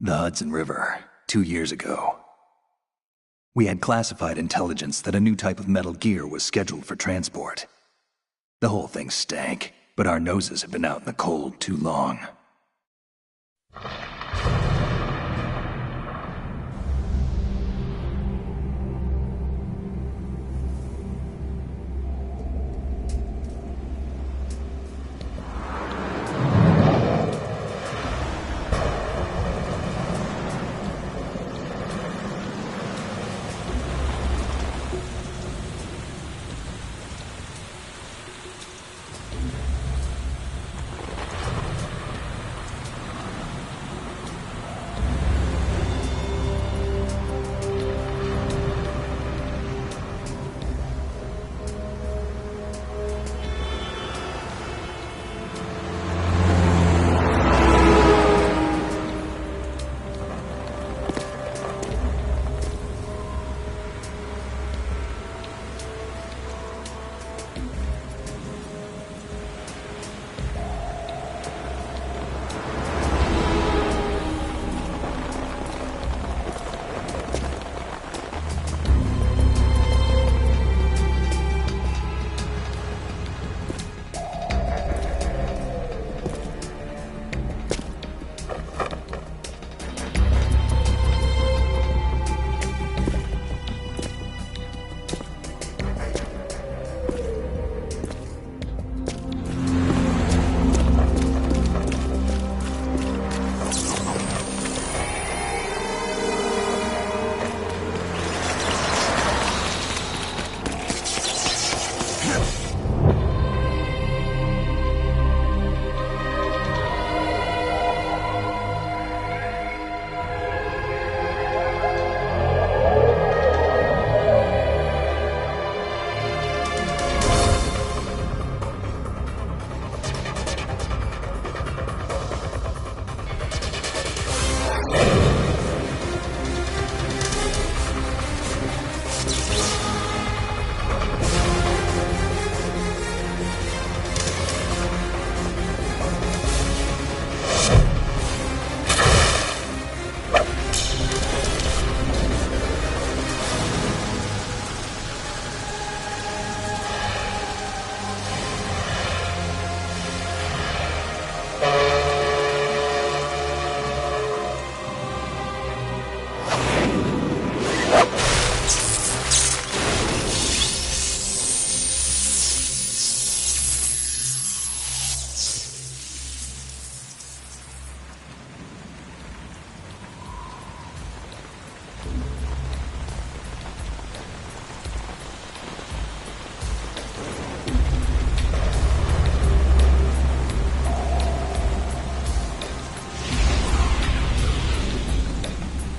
The Hudson River, 2 years ago. We had classified intelligence that a new type of metal gear was scheduled for transport. The whole thing stank, but our noses had been out in the cold too long.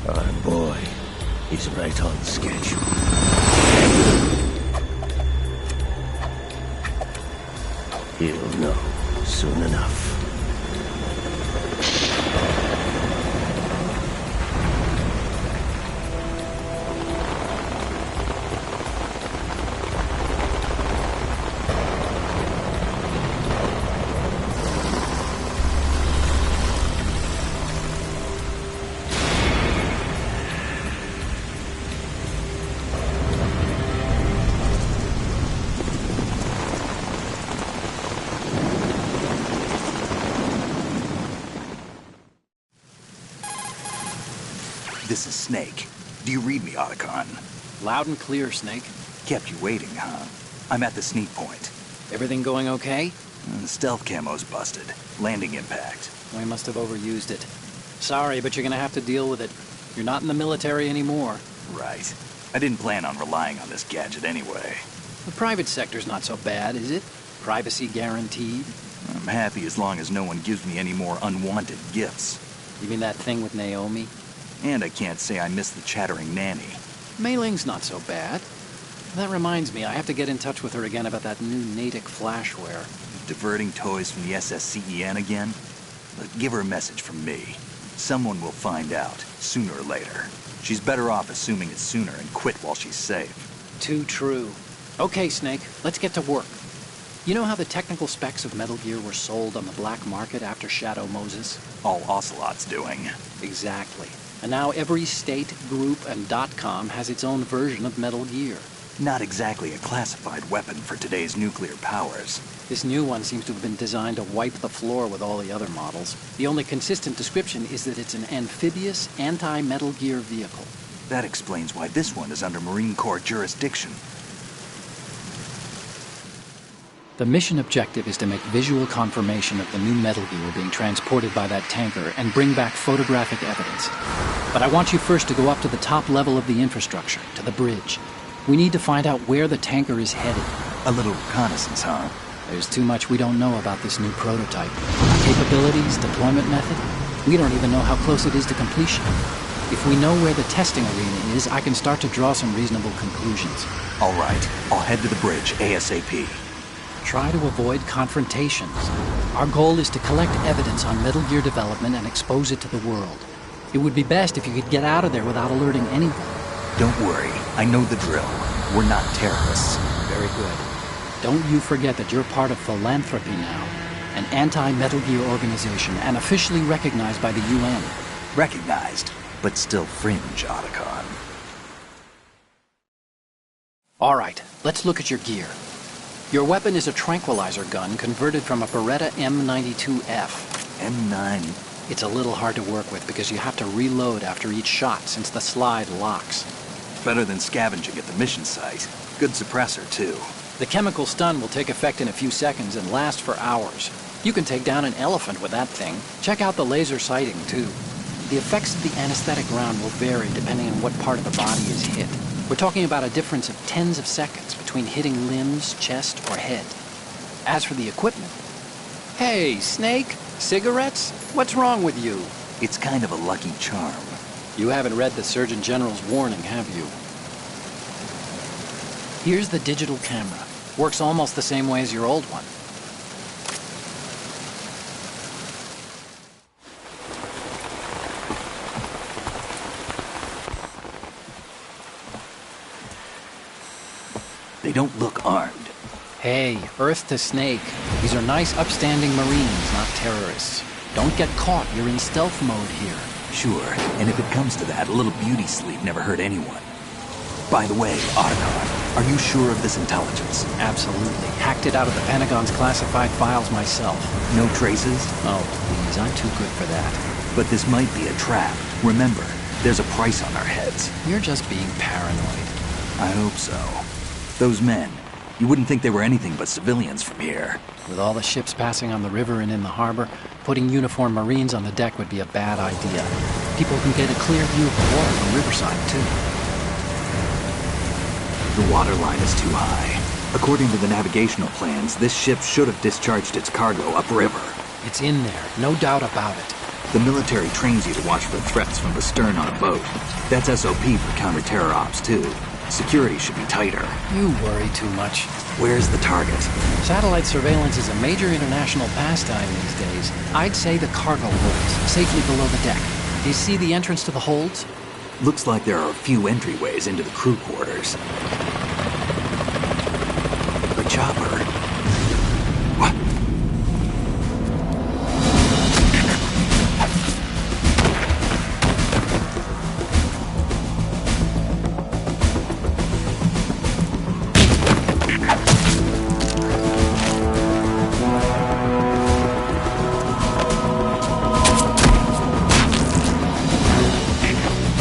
Our boy is right on schedule. He'll know soon enough. This is Snake. Do you read me, Otacon? Loud and clear, Snake. Kept you waiting, huh? I'm at the sneak point. Everything going okay? The stealth camo's busted. Landing impact. We must have overused it. Sorry, but you're gonna have to deal with it. You're not in the military anymore. Right. I didn't plan on relying on this gadget anyway. The private sector's not so bad, is it? Privacy guaranteed? I'm happy as long as no one gives me any more unwanted gifts. You mean that thing with Naomi? And I can't say I miss the chattering nanny. Mei Ling's not so bad. That reminds me, I have to get in touch with her again about that new Natick flashware. Diverting toys from the SSCEN again? But give her a message from me. Someone will find out, sooner or later. She's better off assuming it sooner and quit while she's safe. Too true. Okay, Snake, let's get to work. You know how the technical specs of Metal Gear were sold on the black market after Shadow Moses? All Ocelot's doing. Exactly. And now every state, group, and .com has its own version of Metal Gear. Not exactly a classified weapon for today's nuclear powers. This new one seems to have been designed to wipe the floor with all the other models. The only consistent description is that it's an amphibious, anti-Metal Gear vehicle. That explains why this one is under Marine Corps jurisdiction. The mission objective is to make visual confirmation of the new Metal Gear being transported by that tanker and bring back photographic evidence. But I want you first to go up to the top level of the infrastructure, to the bridge. We need to find out where the tanker is headed. A little reconnaissance, huh? There's too much we don't know about this new prototype. Capabilities, deployment method. We don't even know how close it is to completion. If we know where the testing arena is, I can start to draw some reasonable conclusions. All right, I'll head to the bridge ASAP. Try to avoid confrontations. Our goal is to collect evidence on Metal Gear development and expose it to the world. It would be best if you could get out of there without alerting anyone. Don't worry, I know the drill. We're not terrorists. Very good. Don't you forget that you're part of Philanthropy now, an anti-Metal Gear organization and officially recognized by the UN. Recognized, but still fringe, Otacon. All right, let's look at your gear. Your weapon is a tranquilizer gun converted from a Beretta M92F. M9. It's a little hard to work with because you have to reload after each shot since the slide locks. Better than scavenging at the mission site. Good suppressor, too. The chemical stun will take effect in a few seconds and last for hours. You can take down an elephant with that thing. Check out the laser sighting, too. The effects of the anesthetic round will vary depending on what part of the body is hit. We're talking about a difference of tens of seconds between hitting limbs, chest, or head. As for the equipment... Hey, Snake? Cigarettes? What's wrong with you? It's kind of a lucky charm. You haven't read the Surgeon General's warning, have you? Here's the digital camera. Works almost the same way as your old one. They don't look armed. Hey, Earth to Snake. These are nice, upstanding Marines, not terrorists. Don't get caught. You're in stealth mode here. Sure, and if it comes to that, a little beauty sleep never hurt anyone. By the way, Otacon, are you sure of this intelligence? Absolutely. Hacked it out of the Pentagon's classified files myself. No traces? Oh, please, I'm too good for that. But this might be a trap. Remember, there's a price on our heads. You're just being paranoid. I hope so. Those men, you wouldn't think they were anything but civilians from here. With all the ships passing on the river and in the harbor, putting uniformed Marines on the deck would be a bad idea. People can get a clear view of the water from Riverside, too. The water line is too high. According to the navigational plans, this ship should have discharged its cargo upriver. It's in there, no doubt about it. The military trains you to watch for threats from the stern on a boat. That's SOP for counter-terror ops, too. Security should be tighter. You worry too much. Where's the target? Satellite surveillance is a major international pastime these days. I'd say the cargo holds, safely below the deck. Do you see the entrance to the holds? Looks like there are a few entryways into the crew quarters. A chopper. What?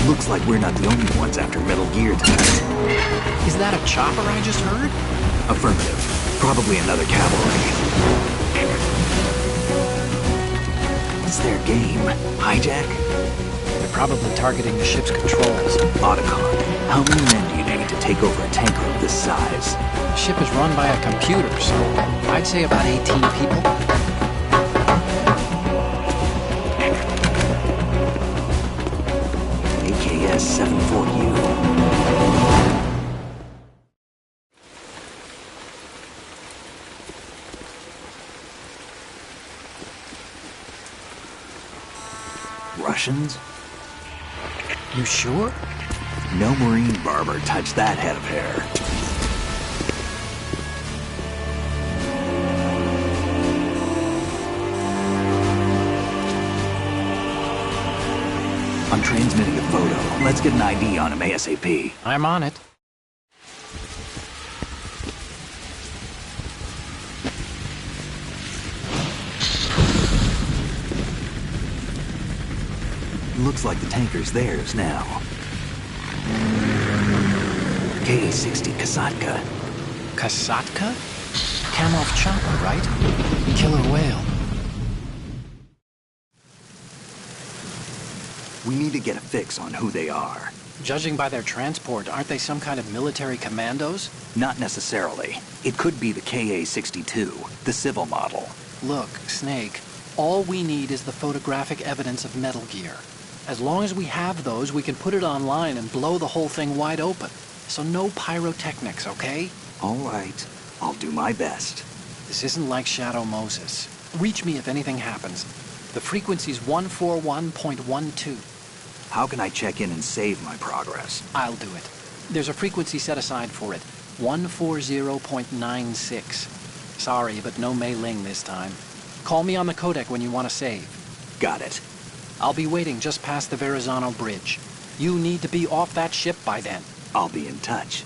Looks like we're not the only ones after Metal Gear tonight. Is that a chopper I just heard? Affirmative. Probably another cavalry. What's their game? Hijack? They're probably targeting the ship's controls. Otacon, how many men do you need to take over a tanker of this size? The ship is run by a computer, so I'd say about 18 people. AKS 74U. Russians? You sure? No Marine barber touched that head of hair. transmitting a photo. Let's get an ID on him ASAP. I'm on it. Looks like the tanker's theirs now. KA-60 Kasatka. Kasatka? Kamov chopper, right? Killer whale. We need to get a fix on who they are. Judging by their transport, aren't they some kind of military commandos? Not necessarily. It could be the KA-62, the civil model. Look, Snake, all we need is the photographic evidence of Metal Gear. As long as we have those, we can put it online and blow the whole thing wide open. So no pyrotechnics, okay? All right. I'll do my best. This isn't like Shadow Moses. Reach me if anything happens. The frequency's 141.12. How can I check in and save my progress? I'll do it. There's a frequency set aside for it. 140.96. Sorry, but no Mei Ling this time. Call me on the codec when you want to save. Got it. I'll be waiting just past the Verrazano Bridge. You need to be off that ship by then. I'll be in touch.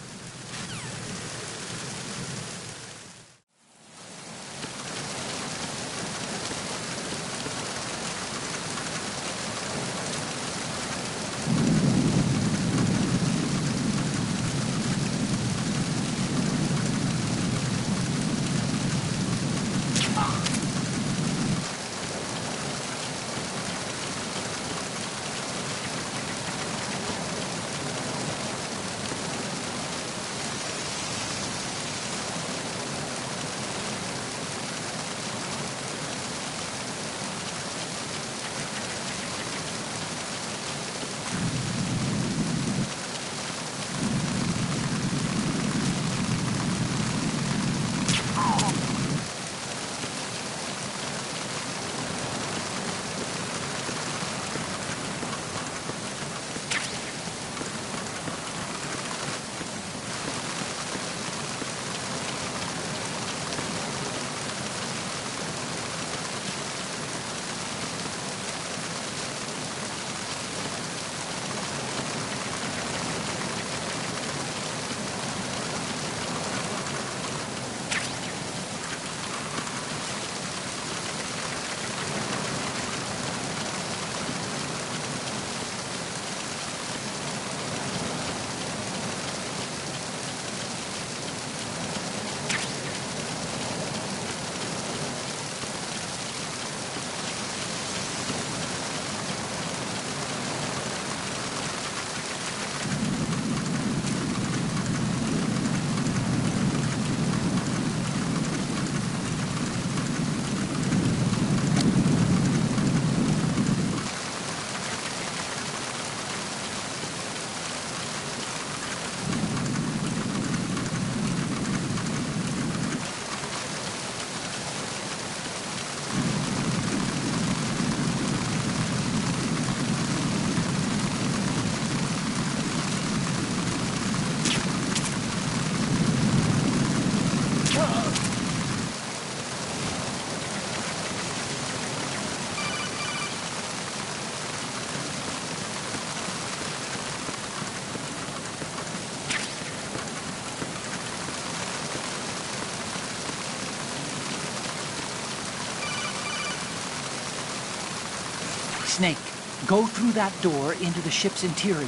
Snake, go through that door into the ship's interior.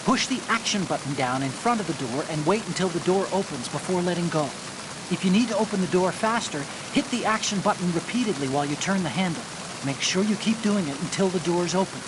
Push the action button down in front of the door and wait until the door opens before letting go. If you need to open the door faster, hit the action button repeatedly while you turn the handle. Make sure you keep doing it until the door's open.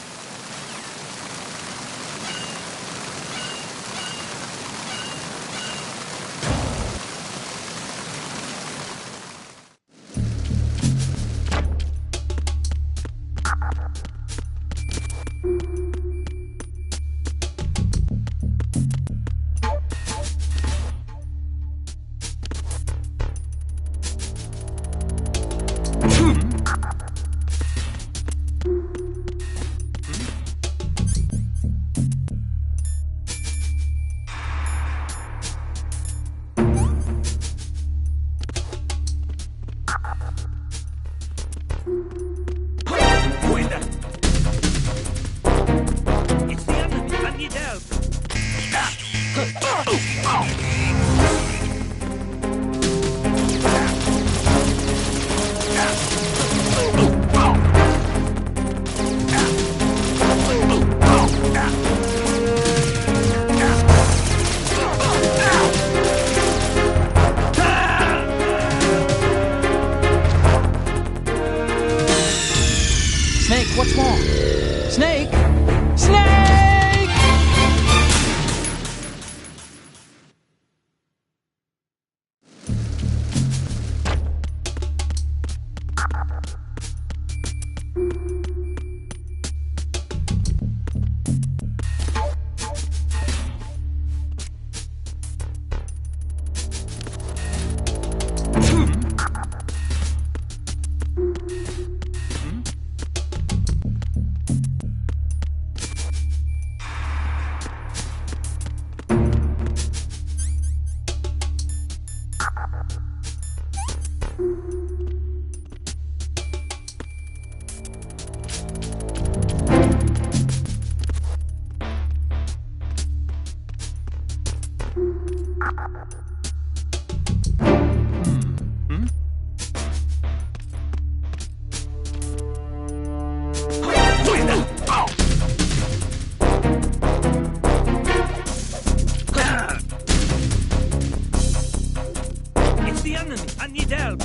It's the enemy. I need help.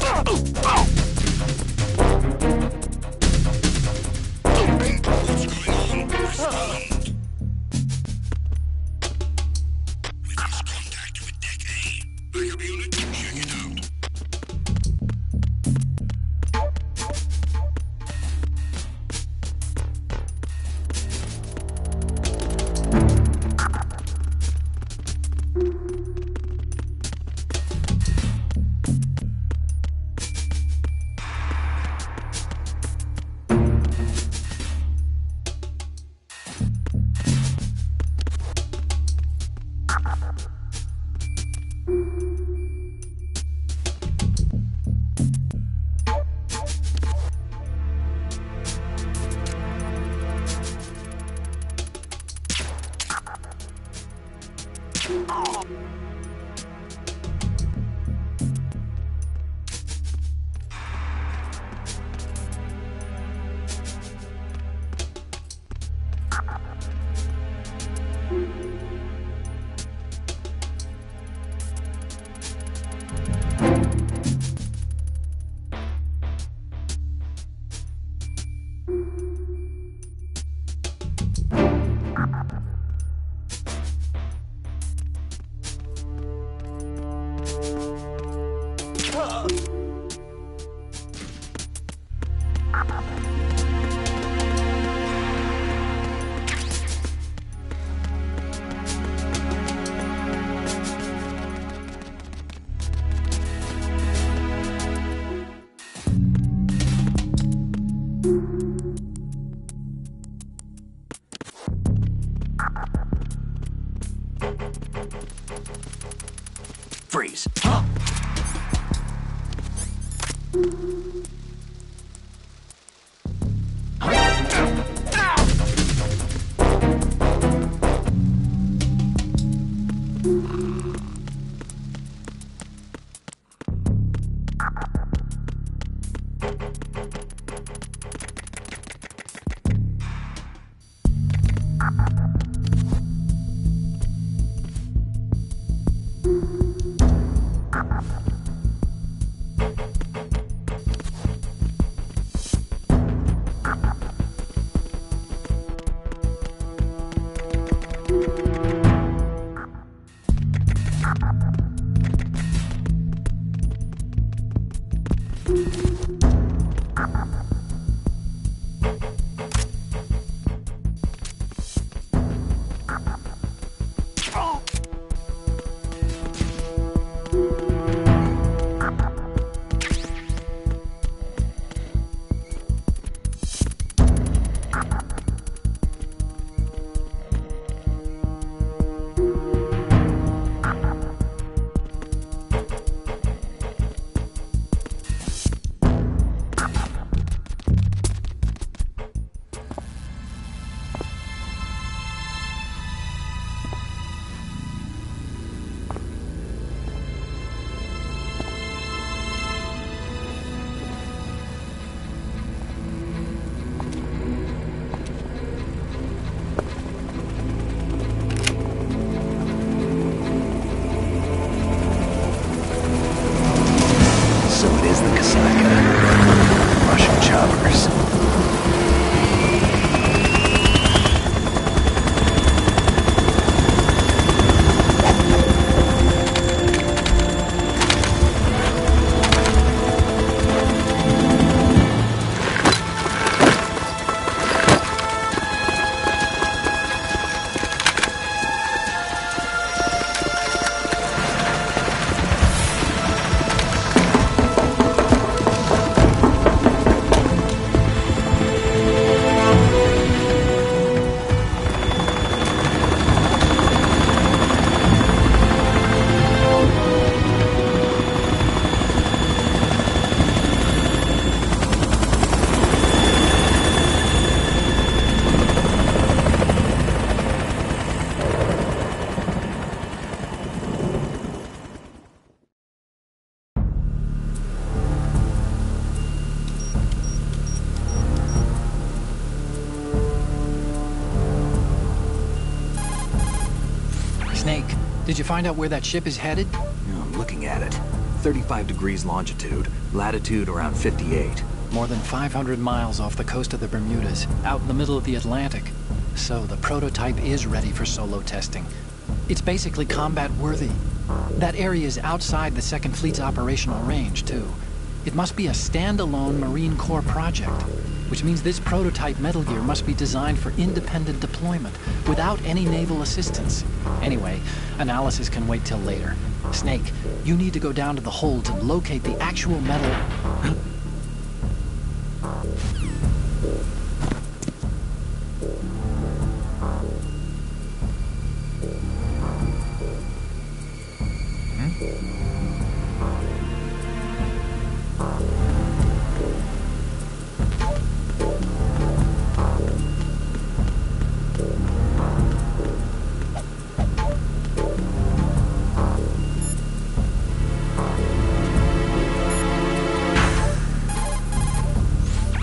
Freeze. Did you find out where that ship is headed? I'm looking at it. 35 degrees longitude, latitude around 58. More than 500 miles off the coast of the Bermudas, out in the middle of the Atlantic. So the prototype is ready for solo testing. It's basically combat-worthy. That area is outside the Second Fleet's operational range, too. It must be a standalone Marine Corps project, which means this prototype Metal Gear must be designed for independent deployment, without any naval assistance. Anyway, analysis can wait till later. Snake, you need to go down to the holds and locate the actual metal...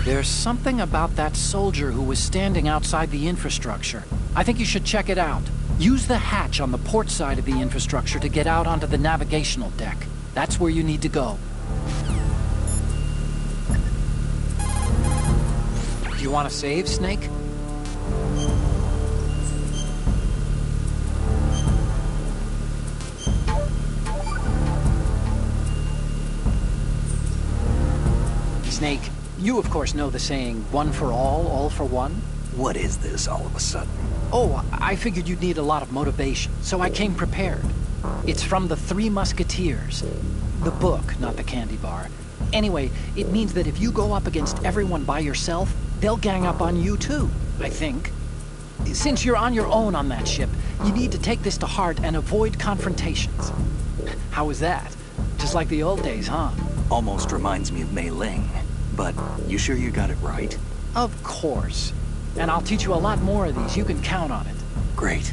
There's something about that soldier who was standing outside the infrastructure. I think you should check it out. Use the hatch on the port side of the infrastructure to get out onto the navigational deck. That's where you need to go. Do you want to save, Snake? Snake, you of course know the saying, one for all for one? What is this all of a sudden? Oh, I figured you'd need a lot of motivation, so I came prepared. It's from the Three Musketeers. The book, not the candy bar. Anyway, it means that if you go up against everyone by yourself, they'll gang up on you too, I think. Since you're on your own on that ship, you need to take this to heart and avoid confrontations. How was that? Just like the old days, huh? Almost reminds me of Mei Ling. But you sure you got it right? Of course. And I'll teach you a lot more of these. You can count on it. Great.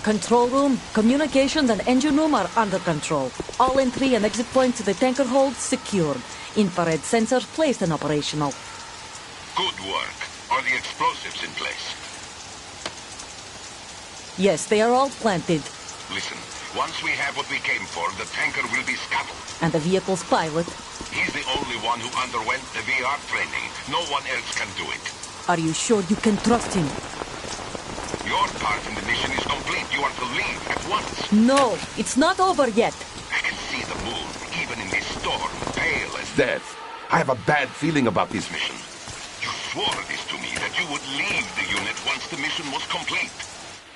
Control room, communications and engine room are under control. All entry and exit points to the tanker hold secured. Infrared sensors placed and operational. Good work. Are the explosives in place? Yes, they are all planted. Listen, once we have what we came for, the tanker will be scuttled. And the vehicle's pilot? He's the only one who underwent the VR training. No one else can do it. Are you sure you can trust him? Your part in the mission is complete. You are to leave at once. No, it's not over yet. I can see the moon, even in this storm, pale as death. I have a bad feeling about this mission. You swore this to me, that you would leave the unit once the mission was complete.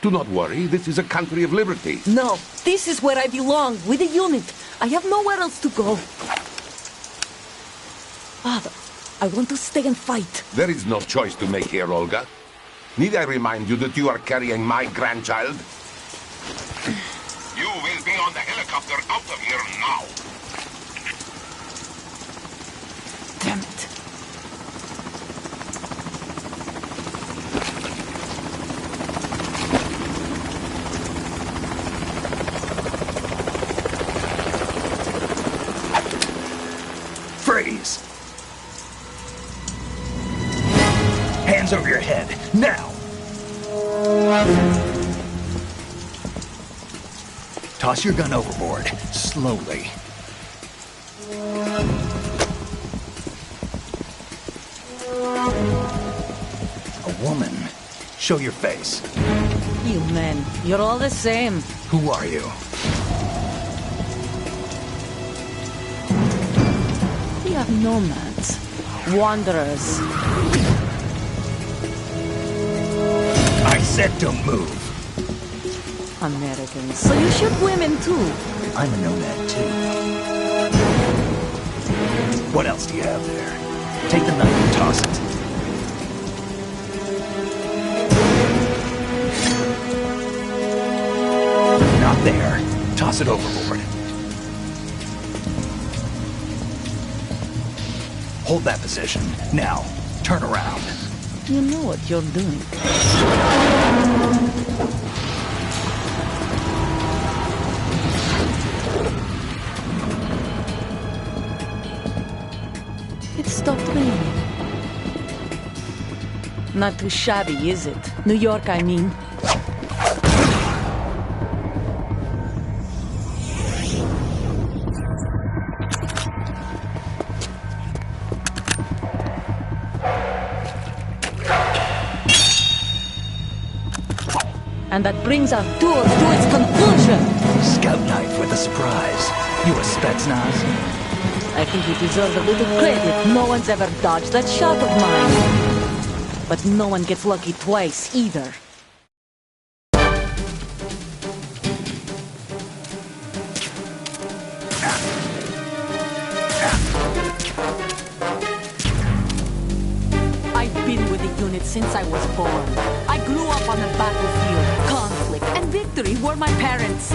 Do not worry, this is a country of liberty. No, this is where I belong, with the unit. I have nowhere else to go. Father, I want to stay and fight. There is no choice to make here, Olga. Need I remind you that you are carrying my grandchild? You will be on the helicopter out of here now. Damn it. Freeze! Hands over your head, now! Toss your gun overboard, slowly. A woman. Show your face. You men, you're all the same. Who are you? We are nomads, wanderers. I said don't move. Americans. So you shoot women too? I'm a nomad too. What else do you have there? Take the knife and toss it. Not there. Toss it overboard. Hold that position. Now, turn around. You know what you're doing. It stopped raining. Not too shabby, is it? New York, I mean. And that brings our tour to its conclusion. Scout knife with a surprise. You a Spetsnaz? I think you deserve a little credit. No one's ever dodged that shot of mine. But no one gets lucky twice, either. I've been with the unit since I was born. I grew up on the battlefield. Conflict and victory were my parents.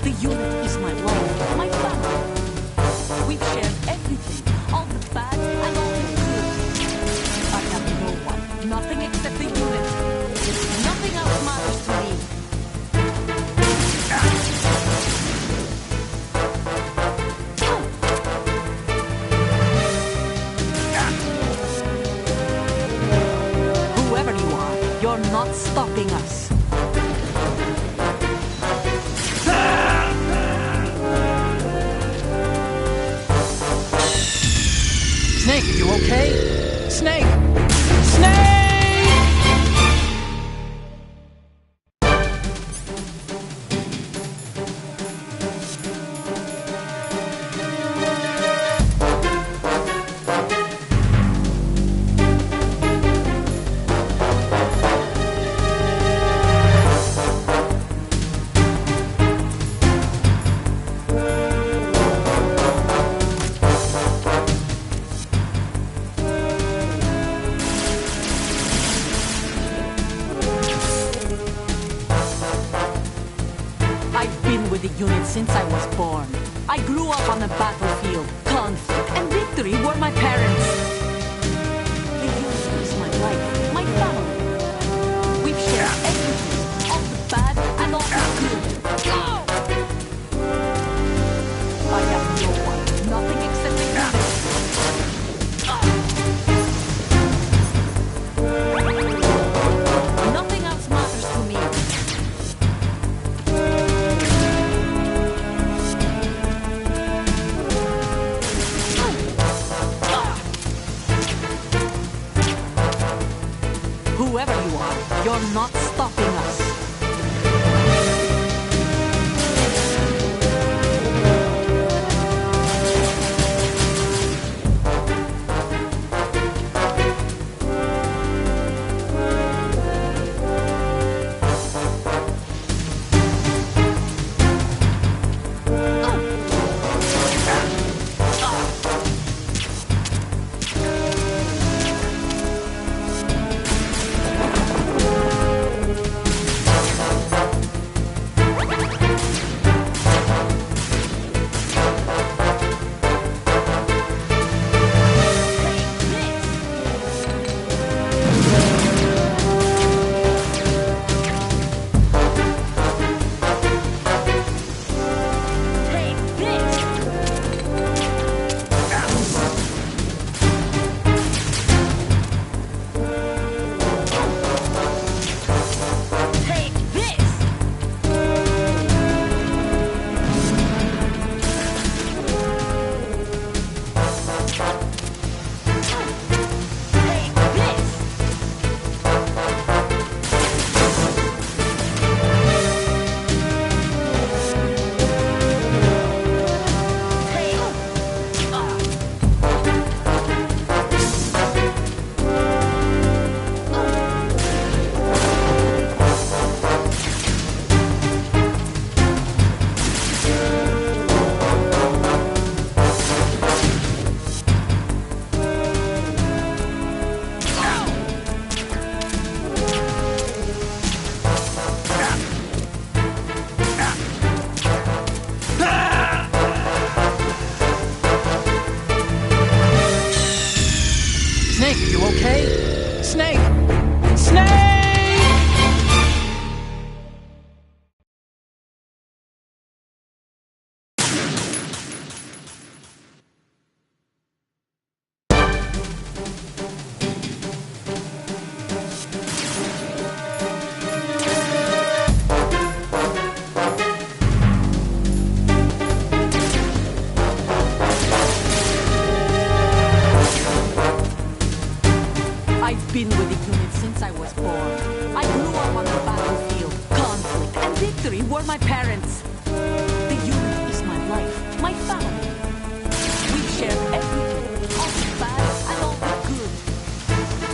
The unit is my life, my family. We've shared everything, all the bad and all the good. I have no one, nothing except the unit. Nothing else matters to me. Whoever you are, you're not stopping us. Snake, are you okay? Snake! Snake! With the unit since I was born. I grew up on the battlefield. Conflict and victory were my parents. The unit is my life, my family. We've shared everything, all the bad and all the good. I have no one, nothing except the unit. Nothing else matters to me. Whoever you are, you're not stopping us. Snake, you okay? Snake! Snake! I've been with the unit since I was born. I grew up on the battlefield. Conflict and victory were my parents. The unit is my life, my family. We share everything, all the bad and all the good.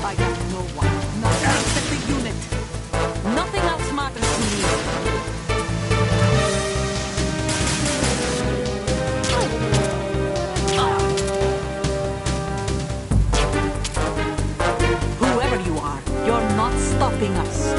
I got no one, nothing except the unit. Nothing else matters to me. Whoever you are, you're not stopping us.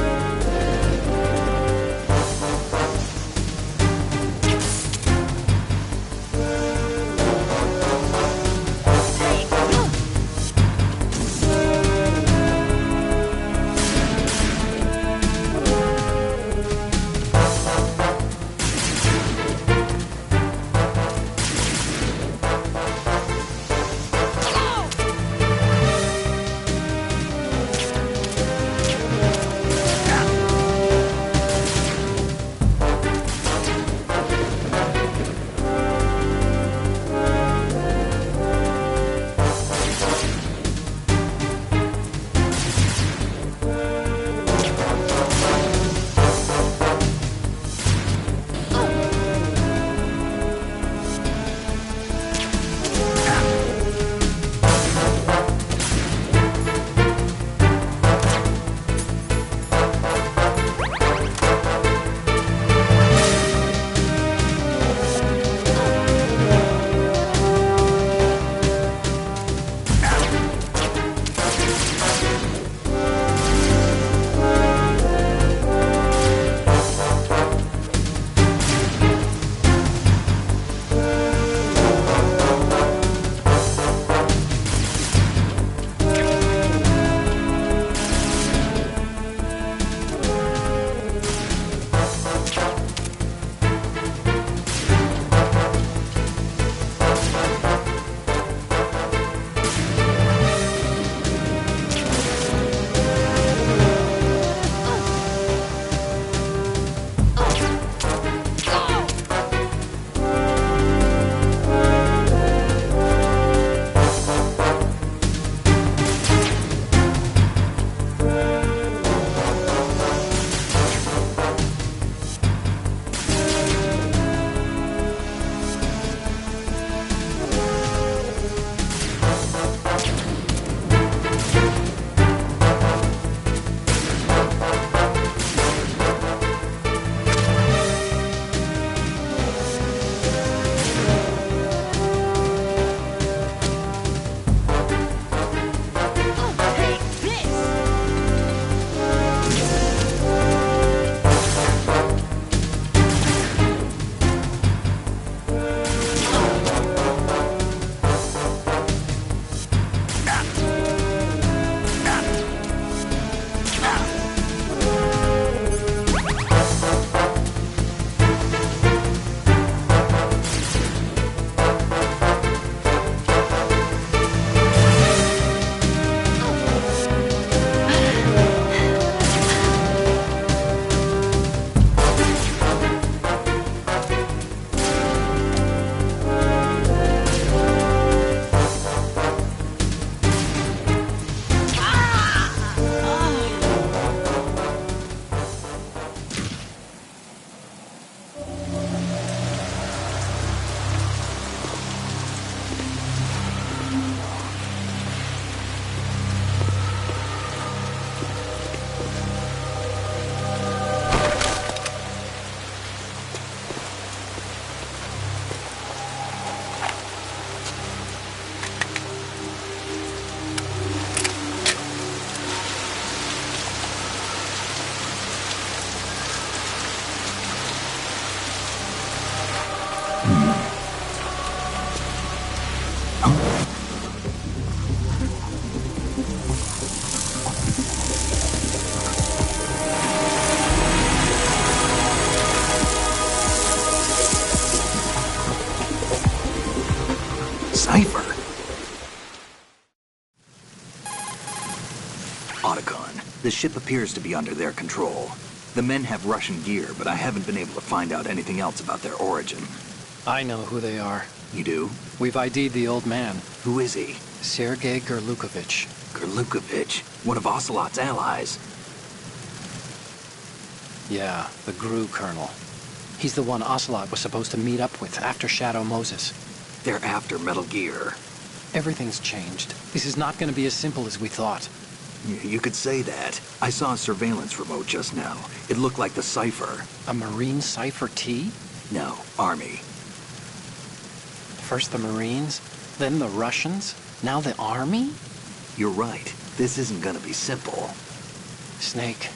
Cipher? Otacon, the ship appears to be under their control. The men have Russian gear, but I haven't been able to find out anything else about their origin. I know who they are. You do? We've ID'd the old man, Who is he? Sergei Gerlukovich. Gerlukovich, one of Ocelot's allies. Yeah, the GRU colonel. He's the one Ocelot was supposed to meet up with after Shadow Moses. They're after Metal Gear. Everything's changed. This is not going to be as simple as we thought. You could say that. I saw a surveillance remote just now. It looked like the Cipher. A Marine Cipher T? No, Army. First the Marines, then the Russians, now the Army? You're right. This isn't gonna be simple. Snake,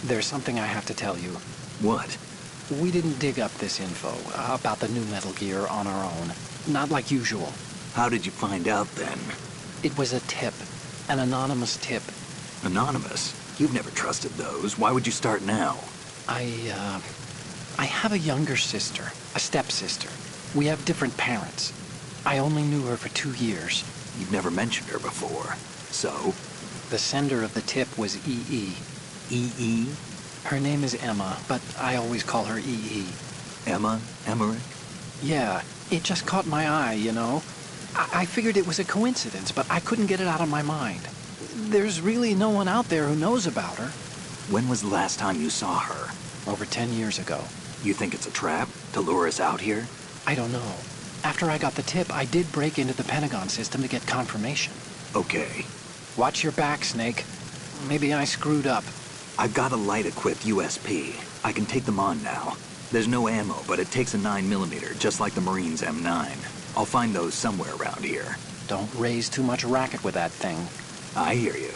there's something I have to tell you. What? We didn't dig up this info about the new Metal Gear on our own. Not like usual. How did you find out then? It was a tip. An anonymous tip. Anonymous? You've never trusted those. Why would you start now? I have a younger sister, a stepsister. We have different parents. I only knew her for 2 years. You've never mentioned her before. So? The sender of the tip was EE. EE? Her name is Emma, but I always call her EE. Emma? Emmerich? Yeah, it just caught my eye, you know? I figured it was a coincidence, but I couldn't get it out of my mind. There's really no one out there who knows about her. When was the last time you saw her? Over 10 years ago. You think it's a trap? To lure us out here? I don't know. After I got the tip, I did break into the Pentagon system to get confirmation. Okay. Watch your back, Snake. Maybe I screwed up. I've got a light-equipped USP. I can take them on now. There's no ammo, but it takes a 9mm, just like the Marines' M9. I'll find those somewhere around here. Don't raise too much racket with that thing. I hear you.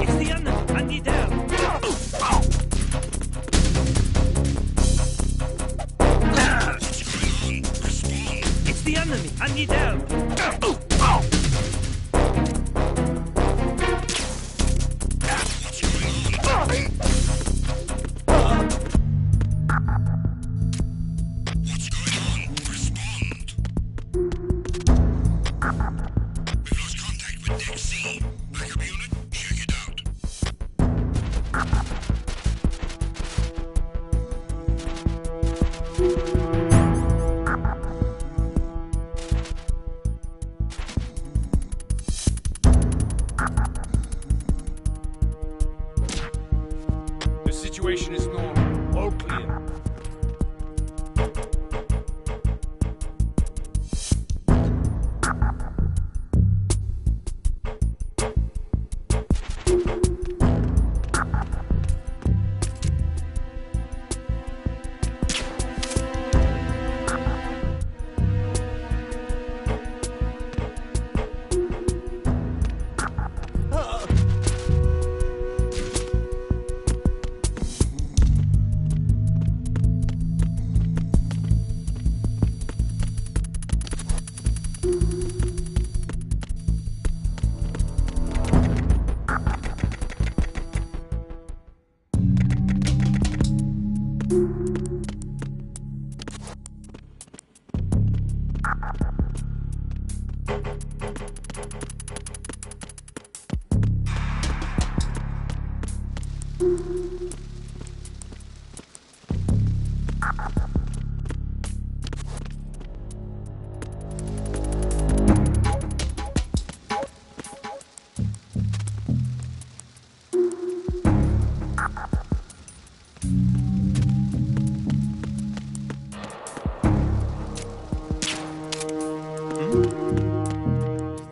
It's the enemy. I need help. It's the enemy. I need help. The situation is normal. All clear.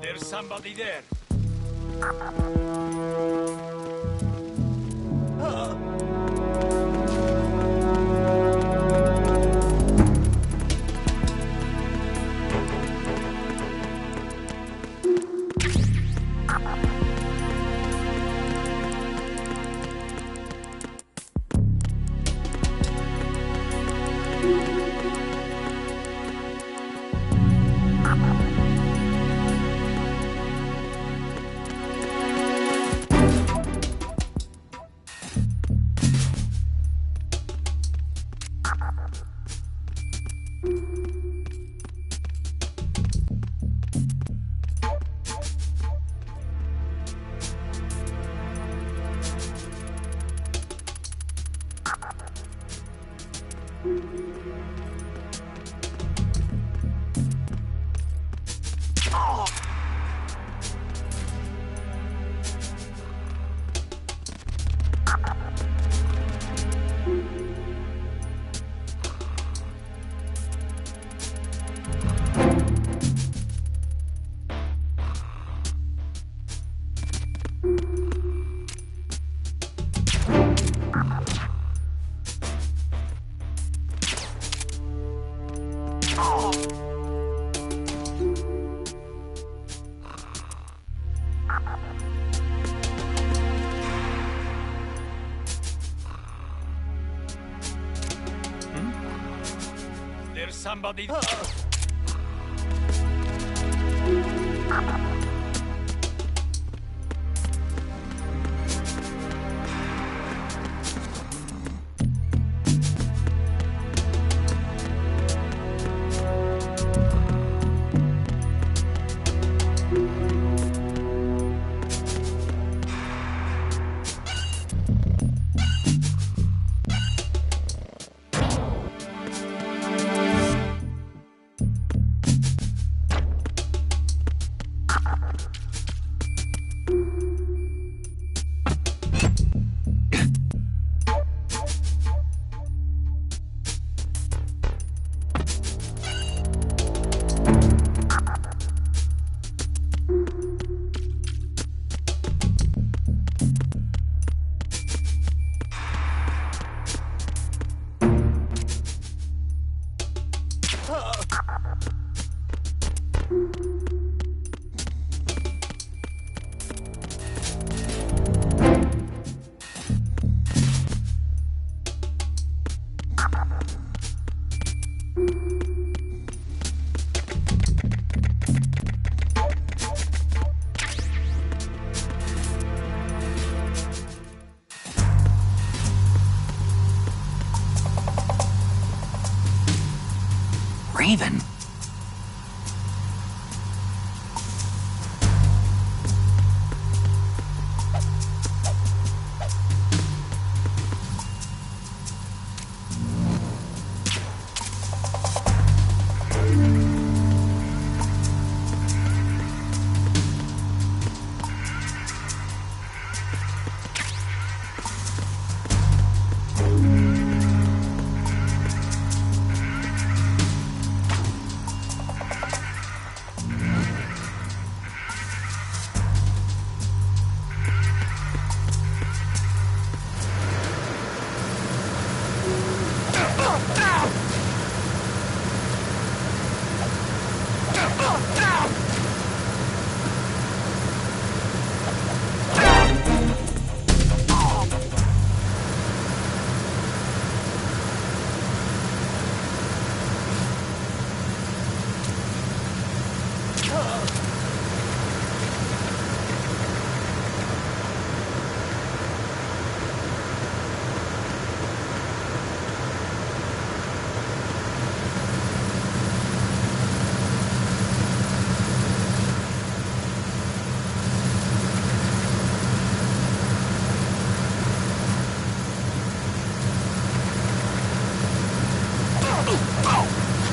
There's somebody there. There's somebody. Raven.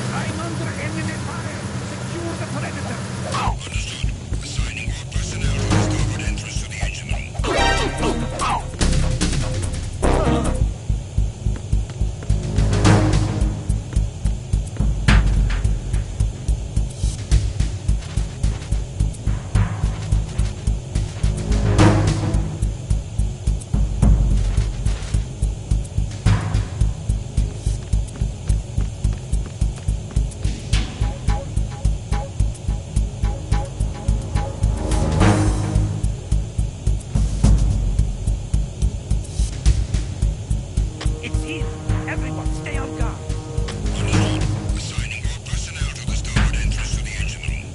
I'm under enemy fire. Secure the perimeter. Understood. Assigning all personnel to the starboard entrance to the engine room. It's here. Everyone, stay on guard. Understood. Assigning all personnel to the starboard entrance to the engine room.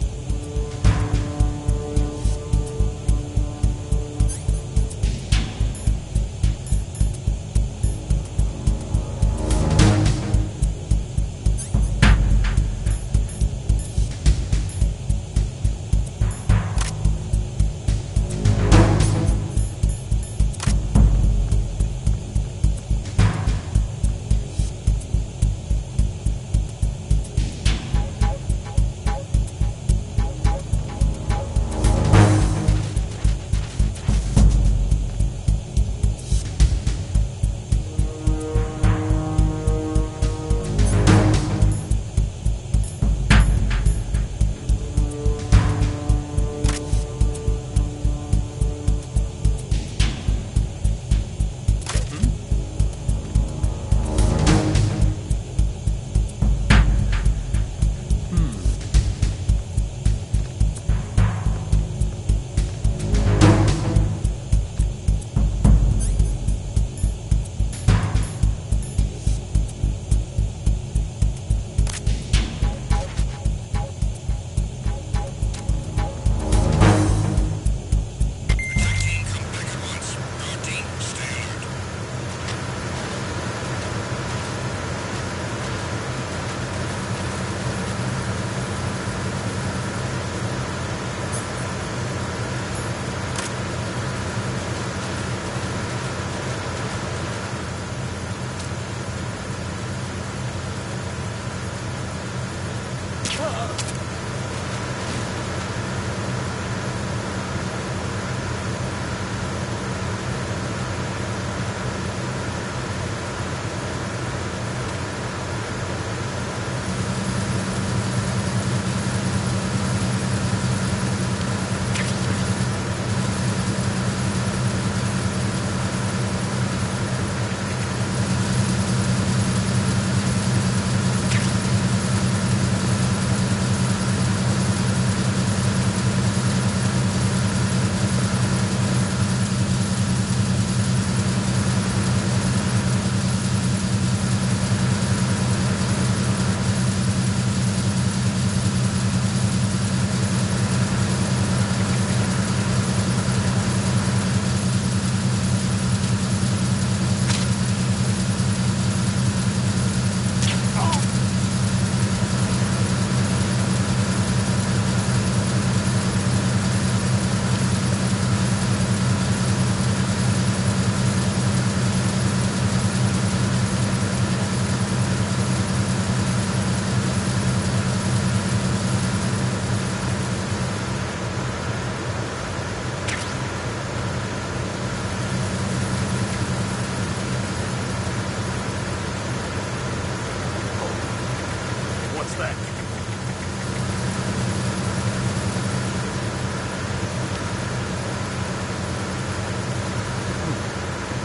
that?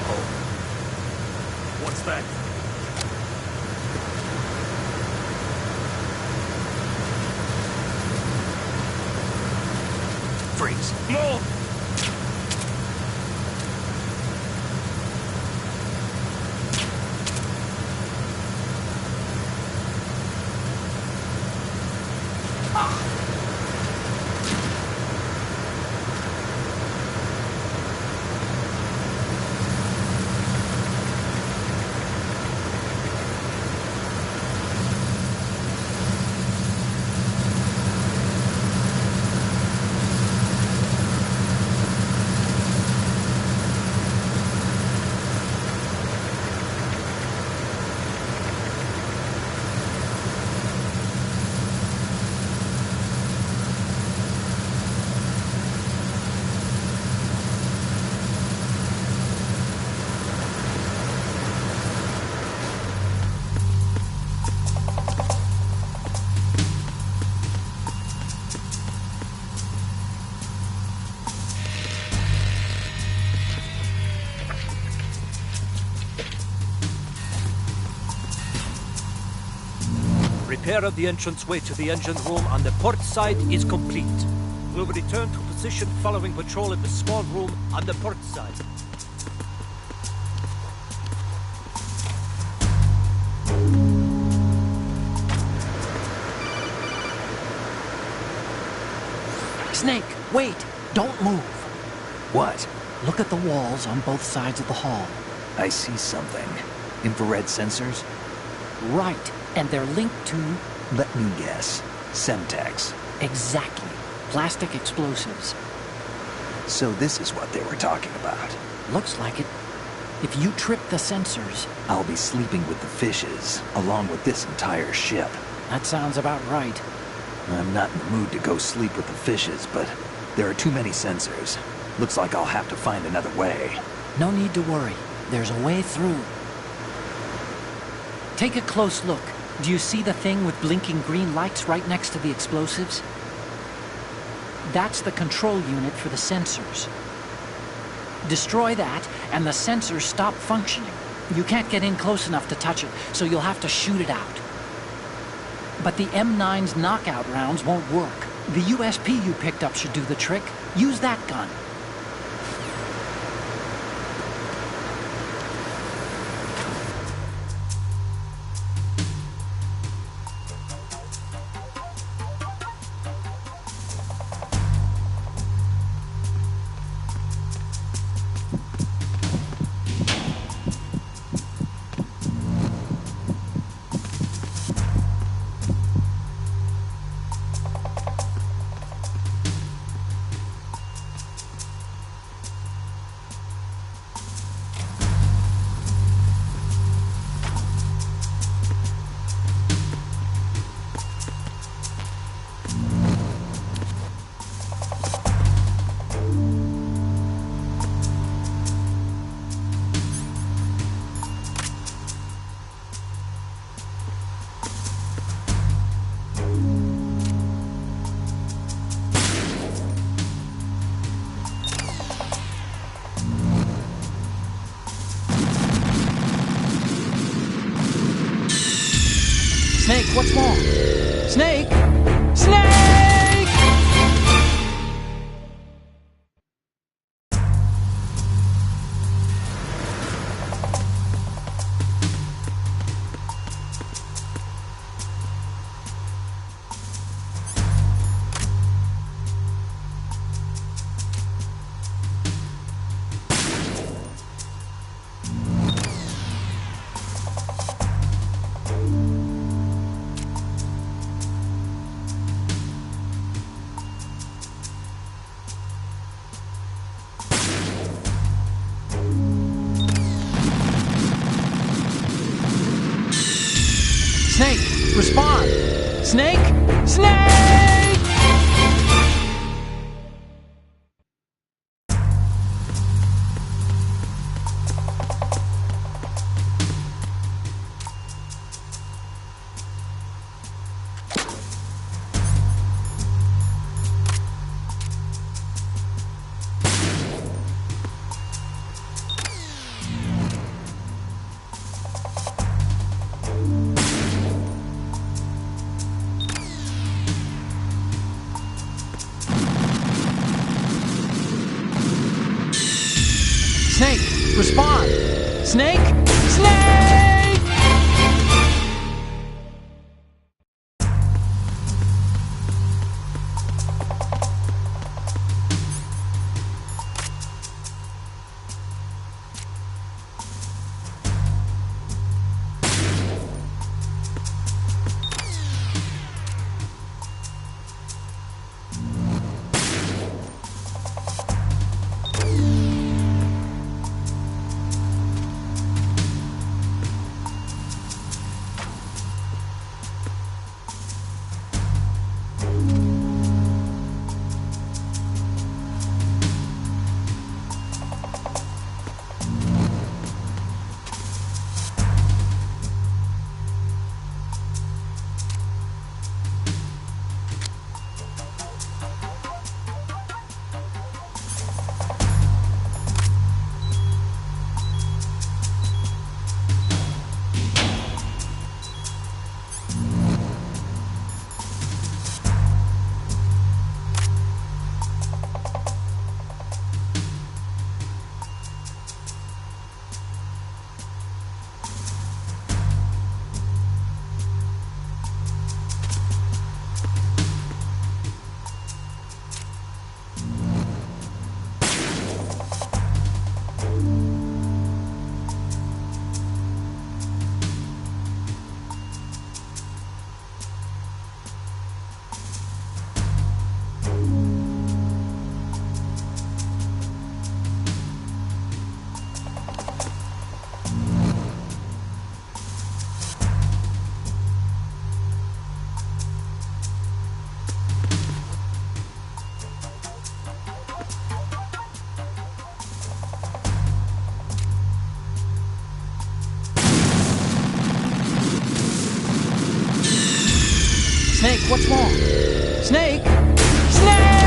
Oh. What's that? Freeze. Move! Repair of the entranceway to the engine room on the port side is complete. We'll return to position following patrol at the small room on the port side. Snake, wait! Don't move. What? Look at the walls on both sides of the hall. I see something. Infrared sensors? Right, and they're linked to... Let me guess. Semtex. Exactly. Plastic explosives. So this is what they were talking about. Looks like it. If you trip the sensors... I'll be sleeping with the fishes, along with this entire ship. That sounds about right. I'm not in the mood to go sleep with the fishes, but there are too many sensors. Looks like I'll have to find another way. No need to worry. There's a way through. Take a close look. Do you see the thing with blinking green lights right next to the explosives? That's the control unit for the sensors. Destroy that, and the sensors stop functioning. You can't get in close enough to touch it, so you'll have to shoot it out. But the M9's knockout rounds won't work. The USP you picked up should do the trick. Use that gun. Snake, what's wrong? Snake! Snake! Snake, respond! Snake! Snake! Snake! Snake, what's wrong? Snake! Snake!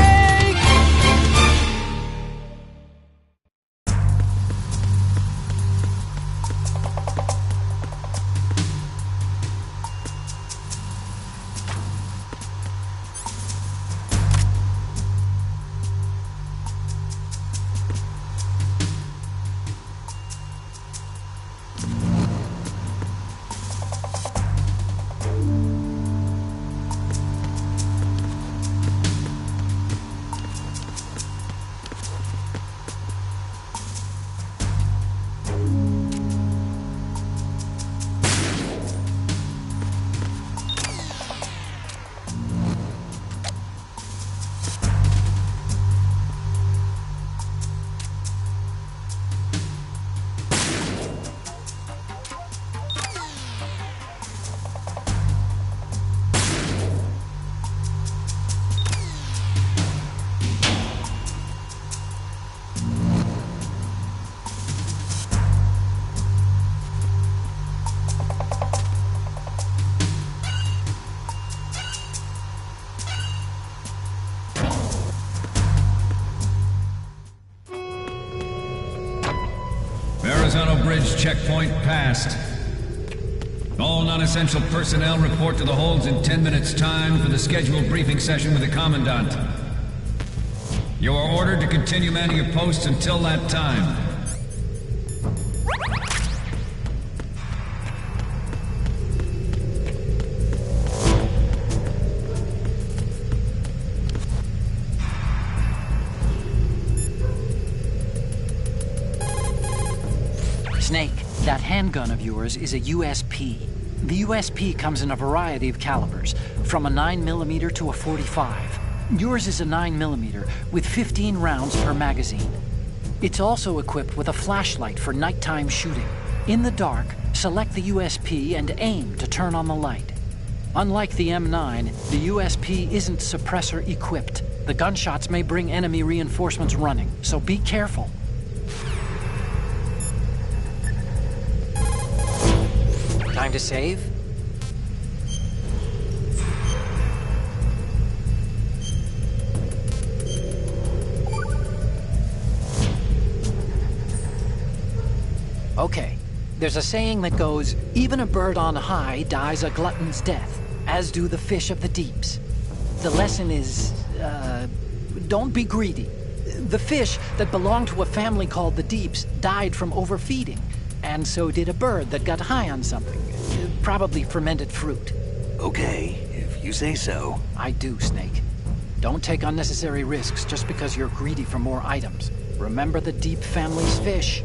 Horizontal bridge checkpoint passed. All non-essential personnel report to the holds in 10 minutes' time for the scheduled briefing session with the Commandant. You are ordered to continue manning your posts until that time. Snake, that handgun of yours is a USP. The USP comes in a variety of calibers, from a 9mm to a .45. Yours is a 9mm with 15 rounds per magazine. It's also equipped with a flashlight for nighttime shooting. In the dark, select the USP and aim to turn on the light. Unlike the M9, the USP isn't suppressor equipped. The gunshots may bring enemy reinforcements running, so be careful. Time to save? Okay, there's a saying that goes, even a bird on high dies a glutton's death, as do the fish of the deeps. The lesson is, don't be greedy. The fish that belonged to a family called the Deeps died from overfeeding. And so did a bird that got high on something. Probably fermented fruit. Okay, if you say so. I do, Snake. Don't take unnecessary risks just because you're greedy for more items. Remember the Deep family's fish.